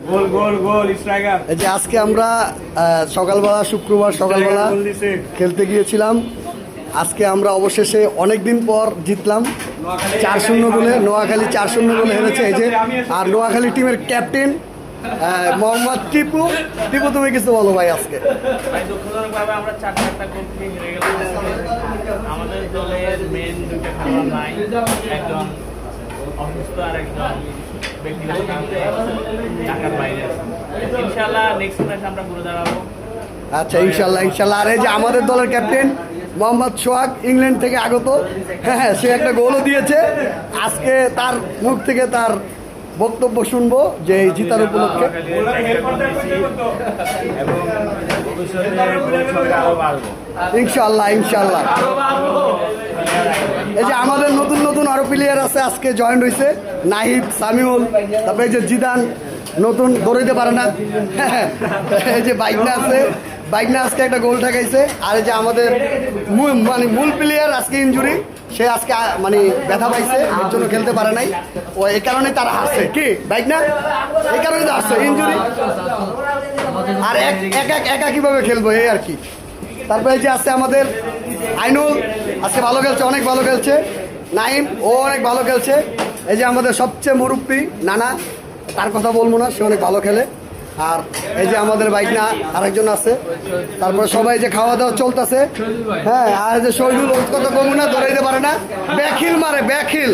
গোল গোল গোল striker. এই যে আজকে আমরা সকালবেলা শুক্রবার সকালবেলা খেলতে গিয়েছিলাম। আজকে আমরা অবশেষে অনেকদিন পর জিতলাম 4-0 গোলে। নোয়াখালী 4-0 গোলে হেরেছে। এই যে আর নোয়াখালী টিমের ক্যাপ্টেন মোহাম্মদ টিপু। টিপু, তুমি কিছু বলো ভাই আজকে? ভাই দুঃখজনকভাবে আমরা 4-4টা গোল খেয়ে হেরে গেলাম। আমাদের দলের মেন দুটো খেলোয়াড় নাই, একজন অসুস্থ আর একজন ব্যক্তিগত কারণে ঢাকার বাইরে আছে। ইনশাআল্লাহ নেক্সট ম্যাচ আমরা ঘুরে দাঁড়াবো। আচ্ছা, ইনশাল্লাহ ইনশাল্লাহ। আর এই যে আমাদের দলের ক্যাপ্টেন মোহাম্মদ সোহাগ ইংল্যান্ড থেকে আগত, হ্যাঁ সে একটা গোলও দিয়েছে। আজকে তার মুখ থেকে তার বক্তব্য শুনবো যে এই জিতার উপলক্ষে। ইনশাল্লাহ ইনশাল্লাহ। এই যে আমাদের নতুন নতুন আরো প্লেয়ার আছে, আজকে জয়েন হয়েছে নাহিদ, সামিউল, তারপরে এই যে জিদান নতুন দৌড়াইতে পারে না, এই যে বাইকনা আছে, বাইকনা আজকে একটা গোল ঠেকাইছে। আর এই যে আমাদের মূল প্লেয়ার আজকে ইনজুরি, সে আজকে মানে ব্যথা পাইছে, এর জন্য খেলতে পারে নাই। ও এই কারণে তারা হারছে, কি বাইকনা এই কারণে তো হারছে, ইনজুরি। আর একা কিভাবে খেলবো এই আর কি। তারপরে যে আছে আমাদের আইনুল, আজকে ভালো খেলছে, অনেক ভালো খেলছে। নাইম, ও অনেক ভালো খেলছে। এই যে আমাদের সবচেয়ে মুরব্বী নানা, তার কথা বলবো না, সে অনেক ভালো খেলে। আর এই যে আমাদের বাইক না আরেকজন আছে। তারপরে সবাই যে খাওয়া দাওয়া চলতেছে, হ্যাঁ। আর যে শহীদুল কথা কমু না, দৌড়াইতে পারে না, ব্যাখিল মারে ব্যাখিল।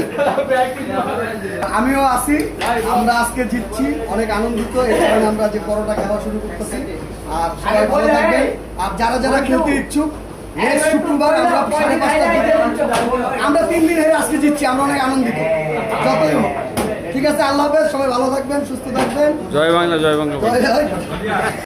আমিও আছি, আমরা আজকে জিতছি, অনেক আনন্দিত। এই কারণে আমরা যে পরোটা খাওয়া শুরু করতেছি। আর সবাই ভালো থাকবেন। আর যারা যারা খেলতে ইচ্ছুক, নেক্সট শুক্রবার আমরা 5:30টার দিকে, আমরা 3 দিন হেরে আজকে জিতছি, আমরা অনেক আনন্দিত যতই হোক। ঠিক আছে, আল্লাহ হাফেজ, সবাই ভালো থাকবেন, সুস্থ থাকবেন। জয় বাংলা, জয় বাংলা। জয় জয়।